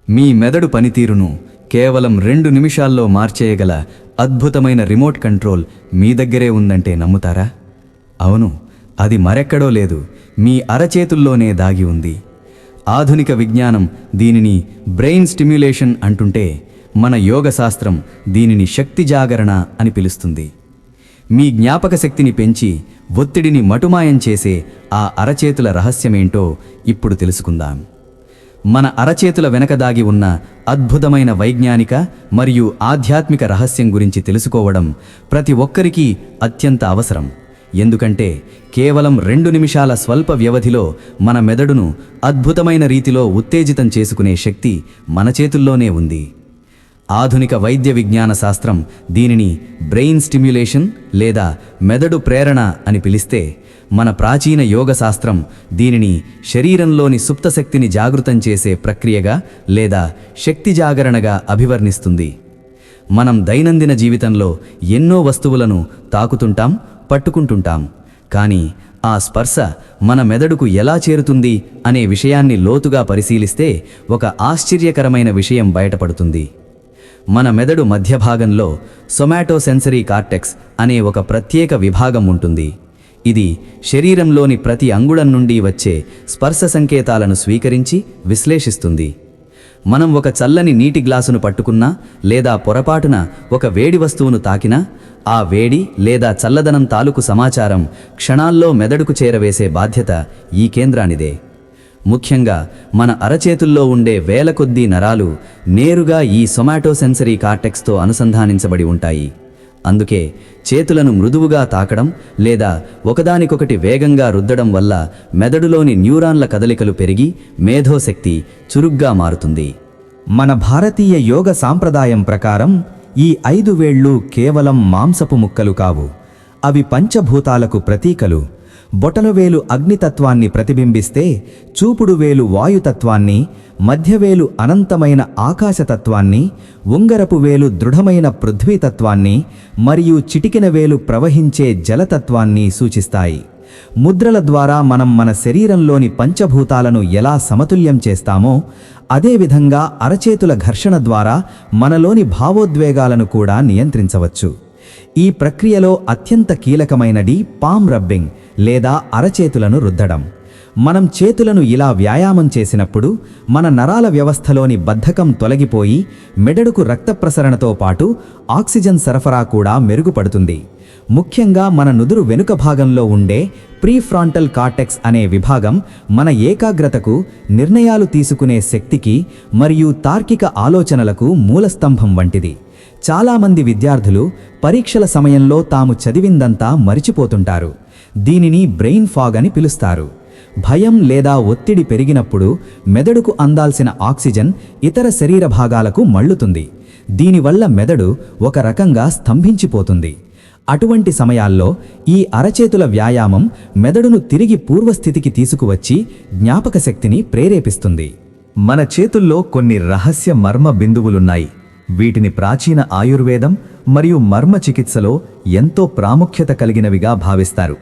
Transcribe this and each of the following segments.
మీ మెదడు పనితీరును కేవలం 2 నిమిషాల్లో మార్చేయగల అద్భుతమైన రిమోట్ కంట్రోల్ మీ దగ్గరే ఉందంటే నమ్ముతారా? అవును, అది మరెక్కడో లేదు, మీ అరచేతుల్లోనే దాగి ఉంది. ఆధునిక విజ్ఞానం దీనిని బ్రెయిన్ స్టిమ్యులేషన్ అంటుంటే, మన యోగ శాస్త్రం దీనిని శక్తి జాగరణ అని పిలుస్తుంది. మీ జ్ఞాపక శక్తిని పెంచి ఒత్తిడిని మటుమాయం చేసే ఆ అరచేతుల రహస్యమేంటో ఇప్పుడు తెలుసుకుందాం. మన అరచేతుల వెనక దాగి ఉన్న అద్భుతమైన వైజ్ఞానిక మరియు ఆధ్యాత్మిక రహస్యం గురించి తెలుసుకోవడం ప్రతి ఒక్కరికీ అత్యంత అవసరం. ఎందుకంటే కేవలం 2 నిమిషాల స్వల్ప వ్యవధిలో మన మెదడును అద్భుతమైన రీతిలో ఉత్తేజితం చేసుకునే శక్తి మన చేతుల్లోనే ఉంది. ఆధునిక వైద్య విజ్ఞాన శాస్త్రం దీనిని బ్రెయిన్ స్టిమ్యులేషన్ లేదా మెదడు ప్రేరణ అని పిలిస్తే, మన ప్రాచీన యోగ శాస్త్రం దీనిని శరీరంలోని సుప్తశక్తిని జాగృతం చేసే ప్రక్రియగా లేదా శక్తి జాగరణగా అభివర్ణిస్తుంది. మనం దైనందిన జీవితంలో ఎన్నో వస్తువులను తాకుతుంటాం, పట్టుకుంటుంటాం. కానీ ఆ స్పర్శ మన మెదడుకు ఎలా చేరుతుంది అనే విషయాన్ని లోతుగా పరిశీలిస్తే ఒక ఆశ్చర్యకరమైన విషయం బయటపడుతుంది. మన మెదడు మధ్య భాగంలో సొమాటోసెన్సరీ కార్టెక్స్ అనే ఒక ప్రత్యేక విభాగం ఉంటుంది. ఇది శరీరంలోని ప్రతి అంగుళం నుండి వచ్చే స్పర్శ సంకేతాలను స్వీకరించి విశ్లేషిస్తుంది. మనం ఒక చల్లని నీటి గ్లాసును పట్టుకున్నా లేదా పొరపాటున ఒక వేడి వస్తువును తాకినా, ఆ వేడి లేదా చల్లదనం తాలూకు సమాచారం క్షణాల్లో మెదడుకు చేరవేసే బాధ్యత ఈ కేంద్రానిదే. ముఖ్యంగా మన అరచేతుల్లో ఉండే వేల కొద్దీ నరాలు నేరుగా ఈ సొమాటోసెన్సరీ కార్టెక్స్తో అనుసంధానించబడి ఉంటాయి. అందుకే చేతులను మృదువుగా తాకడం లేదా ఒకదానికొకటి వేగంగా రుద్దడం వల్ల మెదడులోని న్యూరాన్ల కదలికలు పెరిగి మేధోశక్తి చురుగ్గా మారుతుంది. మన భారతీయ యోగ సాంప్రదాయం ప్రకారం ఈ 5 వేళ్లు కేవలం మాంసపు ముక్కలు కావు, అవి పంచభూతాలకు ప్రతీకలు. బొటనవేలు అగ్నితత్వాన్ని ప్రతిబింబిస్తే, చూపుడు వేలు వాయుతత్వాన్ని, మధ్యవేలు అనంతమైన ఆకాశతత్వాన్ని, ఉంగరపు వేలు దృఢమైన పృథ్వీతత్వాన్ని మరియు చిటికెన వేలు ప్రవహించే జలతత్వాన్ని సూచిస్తాయి. ముద్రల ద్వారా మనం మన శరీరంలోని పంచభూతాలను ఎలా సమతుల్యం చేస్తామో, అదేవిధంగా అరచేతుల ఘర్షణ ద్వారా మనలోని భావోద్వేగాలను కూడా నియంత్రించవచ్చు. ఈ ప్రక్రియలో అత్యంత కీలకమైనది పామ్ రబ్బింగ్ లేదా అరచేతులను రుద్దడం. మనం చేతులను ఇలా వ్యాయామం చేసినప్పుడు మన నరాల వ్యవస్థలోని బద్ధకం తొలగిపోయి మెదడుకు రక్త ప్రసరణతో పాటు ఆక్సిజన్ సరఫరా కూడా మెరుగుపడుతుంది. ముఖ్యంగా మన నుదురు వెనుక భాగంలో ఉండే ప్రీఫ్రాంటల్ కార్టెక్స్ అనే విభాగం మన ఏకాగ్రతకు, నిర్ణయాలు తీసుకునే శక్తికి మరియు తార్కిక ఆలోచనలకు మూలస్తంభం వంటిది. చాలామంది విద్యార్థులు పరీక్షల సమయంలో తాము చదివిందంతా మరిచిపోతుంటారు. దీనిని బ్రెయిన్ ఫాగ్ అని పిలుస్తారు. భయం లేదా ఒత్తిడి పెరిగినప్పుడు మెదడుకు అందాల్సిన ఆక్సిజన్ ఇతర శరీర భాగాలకు మళ్ళుతుంది. దీనివల్ల మెదడు ఒక రకంగా స్తంభించిపోతుంది. అటువంటి సమయాల్లో ఈ అరచేతుల వ్యాయామం మెదడును తిరిగి పూర్వస్థితికి తీసుకువచ్చి జ్ఞాపక శక్తిని ప్రేరేపిస్తుంది. మన చేతుల్లో కొన్ని రహస్య మర్మ బిందువులున్నాయి. వీటిని ప్రాచీన ఆయుర్వేదం మరియు మర్మ చికిత్సలో ఎంతో ప్రాముఖ్యత కలిగినవిగా భావిస్తారు.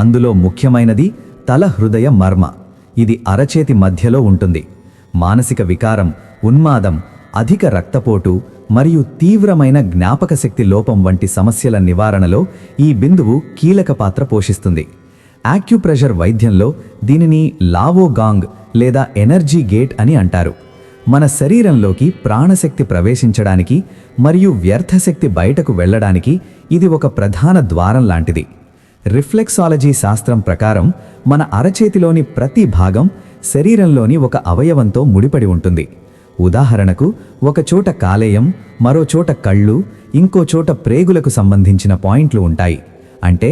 అందులో ముఖ్యమైనది తల హృదయ మర్మ. ఇది అరచేతి మధ్యలో ఉంటుంది. మానసిక వికారం, ఉన్మాదం, అధిక రక్తపోటు మరియు తీవ్రమైన జ్ఞాపక శక్తి లోపం వంటి సమస్యల నివారణలో ఈ బిందువు కీలక పాత్ర పోషిస్తుంది. యాక్యుప్రెషర్ వైద్యంలో దీనిని లావో గాంగ్ లేదా ఎనర్జీ గేట్ అని అంటారు. మన శరీరంలోకి ప్రాణశక్తి ప్రవేశించడానికి మరియు వ్యర్థశక్తి బయటకు వెళ్ళడానికి ఇది ఒక ప్రధాన ద్వారం లాంటిది. రిఫ్లెక్సాలజీ శాస్త్రం ప్రకారం మన అరచేతిలోని ప్రతి భాగం శరీరంలోని ఒక అవయవంతో ముడిపడి ఉంటుంది. ఉదాహరణకు, ఒక చోట కాలేయం, మరో చోట కళ్ళు, ఇంకో చోట ప్రేగులకు సంబంధించిన పాయింట్లు ఉంటాయి. అంటే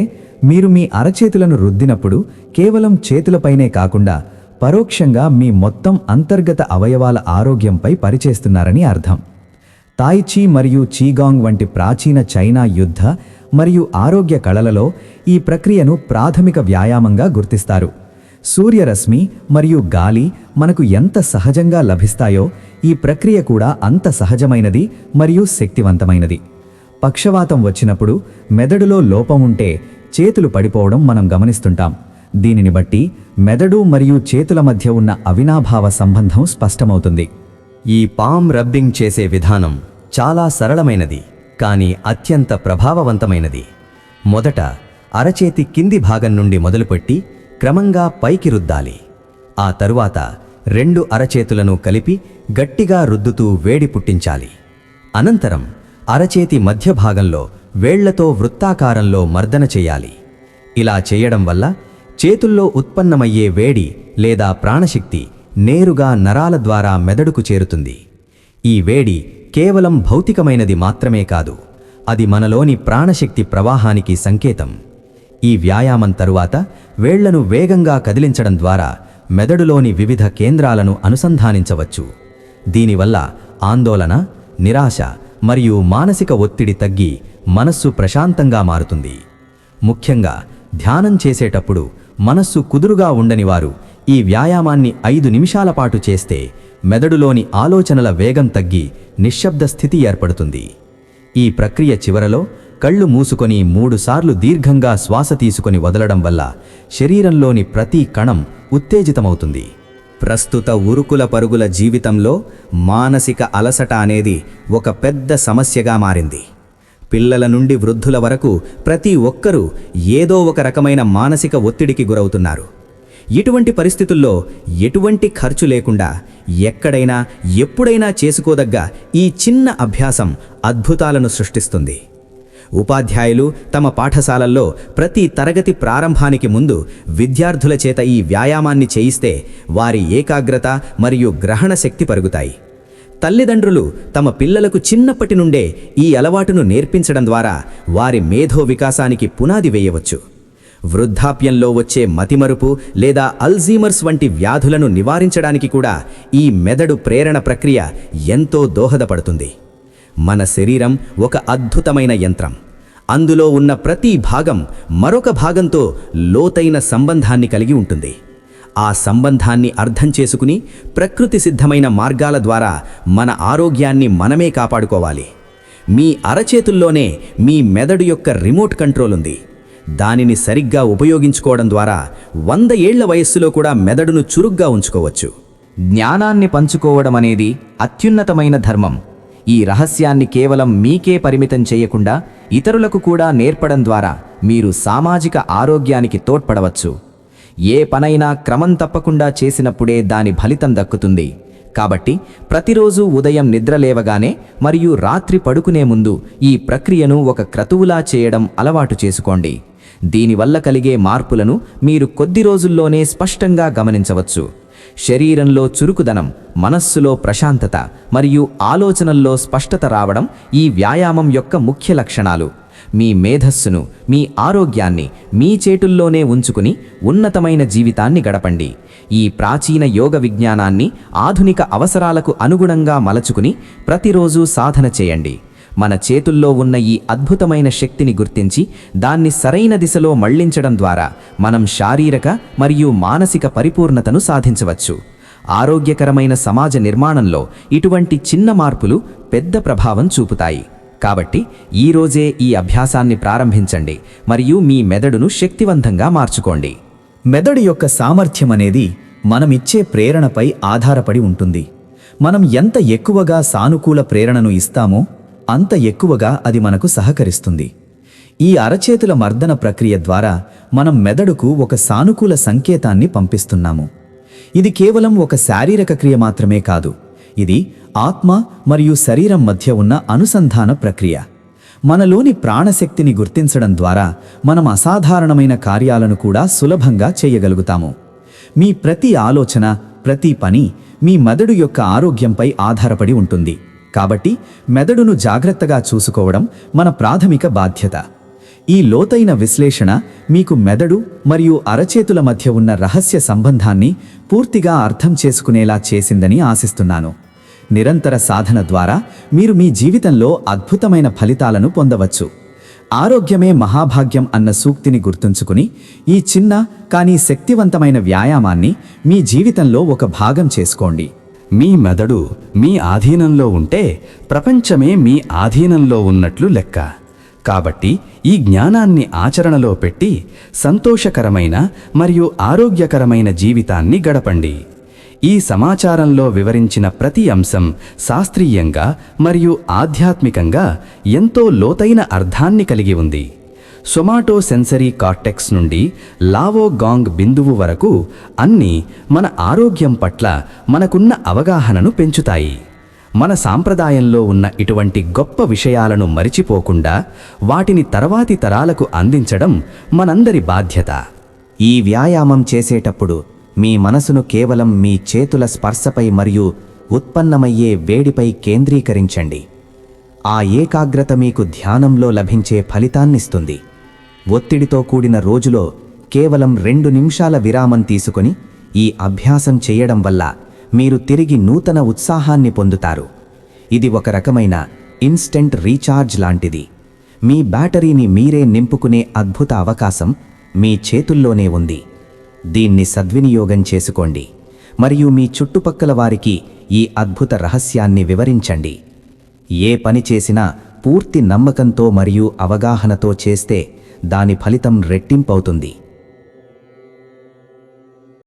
మీరు మీ అరచేతులను రుద్దినప్పుడు కేవలం చేతులపైనే కాకుండా పరోక్షంగా మీ మొత్తం అంతర్గత అవయవాల ఆరోగ్యంపై పనిచేస్తున్నారని అర్థం. తాయ్ చీ మరియు చీగాంగ్ వంటి ప్రాచీన చైనా యుద్ధ మరియు ఆరోగ్య కళలలో ఈ ప్రక్రియను ప్రాథమిక వ్యాయామంగా గుర్తిస్తారు. సూర్యరశ్మి మరియు గాలి మనకు ఎంత సహజంగా లభిస్తాయో ఈ ప్రక్రియ కూడా అంత సహజమైనది మరియు శక్తివంతమైనది. పక్షవాతం వచ్చినప్పుడు మెదడులో లోపం ఉంటే చేతులు పడిపోవడం మనం గమనిస్తుంటాం. దీనిని బట్టి మెదడు మరియు చేతుల మధ్య ఉన్న అవినాభావ సంబంధం స్పష్టమవుతుంది. ఈ పామ్ రబ్బింగ్ చేసే విధానం చాలా సరళమైనది కానీ అత్యంత ప్రభావవంతమైనది. మొదట అరచేతి కింది భాగం నుండి మొదలుపెట్టి క్రమంగా పైకి రుద్దాలి. ఆ తరువాత 2 అరచేతులను కలిపి గట్టిగా రుద్దుతూ వేడి పుట్టించాలి. అనంతరం అరచేతి మధ్య భాగంలో వేళ్లతో వృత్తాకారంలో మర్దన చేయాలి. ఇలా చేయడం వల్ల చేతుల్లో ఉత్పన్నమయ్యే వేడి లేదా ప్రాణశక్తి నేరుగా నరాల ద్వారా మెదడుకు చేరుతుంది. ఈ వేడి కేవలం భౌతికమైనది మాత్రమే కాదు, అది మనలోని ప్రాణశక్తి ప్రవాహానికి సంకేతం. ఈ వ్యాయామం తరువాత వేళ్లను వేగంగా కదిలించడం ద్వారా మెదడులోని వివిధ కేంద్రాలను అనుసంధానించవచ్చు. దీనివల్ల ఆందోళన, నిరాశ మరియు మానసిక ఒత్తిడి తగ్గి మనస్సు ప్రశాంతంగా మారుతుంది. ముఖ్యంగా ధ్యానం చేసేటప్పుడు మనస్సు కుదురుగా ఉండని వారు ఈ వ్యాయామాన్ని 5 నిమిషాల పాటు చేస్తే మెదడులోని ఆలోచనల వేగం తగ్గి నిశ్శబ్ద స్థితి ఏర్పడుతుంది. ఈ ప్రక్రియ చివరలో కళ్ళు మూసుకొని 3 సార్లు దీర్ఘంగా శ్వాస తీసుకొని వదలడం వల్ల శరీరంలోని ప్రతి కణం ఉత్తేజితమవుతుంది. ప్రస్తుత ఉరుకుల పరుగుల జీవితంలో మానసిక అలసట అనేది ఒక పెద్ద సమస్యగా మారింది. పిల్లల నుండి వృద్ధుల వరకు ప్రతి ఒక్కరూ ఏదో ఒక రకమైన మానసిక ఒత్తిడికి గురవుతున్నారు. ఇటువంటి పరిస్థితుల్లో ఎటువంటి ఖర్చు లేకుండా ఎక్కడైనా ఎప్పుడైనా చేసుకోదగ్గ ఈ చిన్న అభ్యాసం అద్భుతాలను సృష్టిస్తుంది. ఉపాధ్యాయులు తమ పాఠశాలల్లో ప్రతి తరగతి ప్రారంభానికి ముందు విద్యార్థుల చేత ఈ వ్యాయామాన్ని చేయిస్తే వారి ఏకాగ్రత మరియు గ్రహణ శక్తి పెరుగుతాయి. తల్లిదండ్రులు తమ పిల్లలకు చిన్నప్పటి నుండే ఈ అలవాటును నేర్పించడం ద్వారా వారి మేధో వికాసానికి పునాది వేయవచ్చు. వృద్ధాప్యంలో వచ్చే మతిమరుపు లేదా అల్జీమర్స్ వంటి వ్యాధులను నివారించడానికి కూడా ఈ మెదడు ప్రేరణ ప్రక్రియ ఎంతో దోహదపడుతుంది. మన శరీరం ఒక అద్భుతమైన యంత్రం. అందులో ఉన్న ప్రతి భాగం మరొక భాగంతో లోతైన సంబంధాన్ని కలిగి ఉంటుంది. ఆ సంబంధాన్ని అర్థం చేసుకుని ప్రకృతి సిద్ధమైన మార్గాల ద్వారా మన ఆరోగ్యాన్ని మనమే కాపాడుకోవాలి. మీ అరచేతుల్లోనే మీ మెదడు యొక్క రిమోట్ కంట్రోల్ ఉంది. దానిని సరిగ్గా ఉపయోగించుకోవడం ద్వారా 100 ఏళ్ల వయస్సులో కూడా మెదడును చురుగ్గా ఉంచుకోవచ్చు. జ్ఞానాన్ని పంచుకోవడం అనేది అత్యున్నతమైన ధర్మం. ఈ రహస్యాన్ని కేవలం మీకే పరిమితం చేయకుండా ఇతరులకు కూడా నేర్పడం ద్వారా మీరు సామాజిక ఆరోగ్యానికి తోడ్పడవచ్చు. ఏ పనైనా క్రమం తప్పకుండా చేసినప్పుడే దాని ఫలితం దక్కుతుంది. కాబట్టి ప్రతిరోజు ఉదయం నిద్రలేవగానే మరియు రాత్రి పడుకునే ముందు ఈ ప్రక్రియను ఒక క్రతువులా చేయడం అలవాటు చేసుకోండి. దీనివల్ల కలిగే మార్పులను మీరు కొద్ది రోజుల్లోనే స్పష్టంగా గమనించవచ్చు. శరీరంలో చురుకుదనం, మనస్సులో ప్రశాంతత మరియు ఆలోచనల్లో స్పష్టత రావడం ఈ వ్యాయామం యొక్క ముఖ్య లక్షణాలు. మీ మేధస్సును, మీ ఆరోగ్యాన్ని మీ చేతుల్లోనే ఉంచుకుని ఉన్నతమైన జీవితాన్ని గడపండి. ఈ ప్రాచీన యోగ విజ్ఞానాన్ని ఆధునిక అవసరాలకు అనుగుణంగా మలచుకుని ప్రతిరోజు సాధన చేయండి. మన చేతుల్లో ఉన్న ఈ అద్భుతమైన శక్తిని గుర్తించి దాన్ని సరైన దిశలో మళ్లించడం ద్వారా మనం శారీరక మరియు మానసిక పరిపూర్ణతను సాధించవచ్చు. ఆరోగ్యకరమైన సమాజ నిర్మాణంలో ఇటువంటి చిన్న మార్పులు పెద్ద ప్రభావం చూపుతాయి. కాబట్టి ఈరోజే ఈ అభ్యాసాన్ని ప్రారంభించండి మరియు మీ మెదడును శక్తివంతంగా మార్చుకోండి. మెదడు యొక్క సామర్థ్యం అనేది మనమిచ్చే ప్రేరణపై ఆధారపడి ఉంటుంది. మనం ఎంత ఎక్కువగా సానుకూల ప్రేరణను ఇస్తామో అంత ఎక్కువగా అది మనకు సహకరిస్తుంది. ఈ అరచేతుల మర్దన ప్రక్రియ ద్వారా మనం మెదడుకు ఒక సానుకూల సంకేతాన్ని పంపిస్తున్నాము. ఇది కేవలం ఒక శారీరక క్రియ మాత్రమే కాదు, ఇది ఆత్మ మరియు శరీరం మధ్య ఉన్న అనుసంధాన ప్రక్రియ. మనలోని ప్రాణశక్తిని గుర్తించడం ద్వారా మనం అసాధారణమైన కార్యాలను కూడా సులభంగా చేయగలుగుతాము. మీ ప్రతి ఆలోచన, ప్రతి పని మీ మెదడు యొక్క ఆరోగ్యంపై ఆధారపడి ఉంటుంది. కాబట్టి మెదడును జాగ్రత్తగా చూసుకోవడం మన ప్రాథమిక బాధ్యత. ఈ లోతైన విశ్లేషణ మీకు మెదడు మరియు అరచేతుల మధ్య ఉన్న రహస్య సంబంధాన్ని పూర్తిగా అర్థం చేసుకునేలా చేసిందని ఆశిస్తున్నాను. నిరంతర సాధన ద్వారా మీరు మీ జీవితంలో అద్భుతమైన ఫలితాలను పొందవచ్చు. ఆరోగ్యమే మహాభాగ్యం అన్న సూక్తిని గుర్తుంచుకుని ఈ చిన్న కానీ శక్తివంతమైన వ్యాయామాన్ని మీ జీవితంలో ఒక భాగం చేసుకోండి. మీ మెదడు మీ ఆధీనంలో ఉంటే ప్రపంచమే మీ ఆధీనంలో ఉన్నట్లు లెక్క. కాబట్టి ఈ జ్ఞానాన్ని ఆచరణలో పెట్టి సంతోషకరమైన మరియు ఆరోగ్యకరమైన జీవితాన్ని గడపండి. ఈ సమాచారంలో వివరించిన ప్రతి అంశం శాస్త్రీయంగా మరియు ఆధ్యాత్మికంగా ఎంతో లోతైన అర్థాన్ని కలిగి ఉంది. సొమాటో సెన్సరీ కార్టెక్స్ నుండి లావో గాంగ్ బిందువు వరకు అన్నీ మన ఆరోగ్యం పట్ల మనకున్న అవగాహనను పెంచుతాయి. మన సాంప్రదాయంలో ఉన్న ఇటువంటి గొప్ప విషయాలను మరిచిపోకుండా వాటిని తర్వాతి తరాలకు అందించడం మనందరి బాధ్యత. ఈ వ్యాయామం చేసేటప్పుడు మీ మనసును కేవలం మీ చేతుల స్పర్శపై మరియు ఉత్పన్నమయ్యే వేడిపై కేంద్రీకరించండి. ఆ ఏకాగ్రత మీకు ధ్యానంలో లభించే ఫలితాన్నిస్తుంది. ఒత్తిడితో కూడిన రోజులో కేవలం 2 నిమిషాల విరామం తీసుకొని ఈ అభ్యాసం చేయడం వల్ల మీరు తిరిగి నూతన ఉత్సాహాన్ని పొందుతారు. ఇది ఒక రకమైన ఇన్స్టెంట్ రీఛార్జ్ లాంటిది. మీ బ్యాటరీని మీరే నింపుకునే అద్భుత అవకాశం మీ చేతుల్లోనే ఉంది. దీన్ని సద్వినియోగం చేసుకోండి మరియు మీ చుట్టుపక్కల వారికి ఈ అద్భుత రహస్యాన్ని వివరించండి. ఏ పని చేసినా పూర్తి నమ్మకంతో మరియు అవగాహనతో చేస్తే దాని ఫలితం రెట్టింపవుతుంది.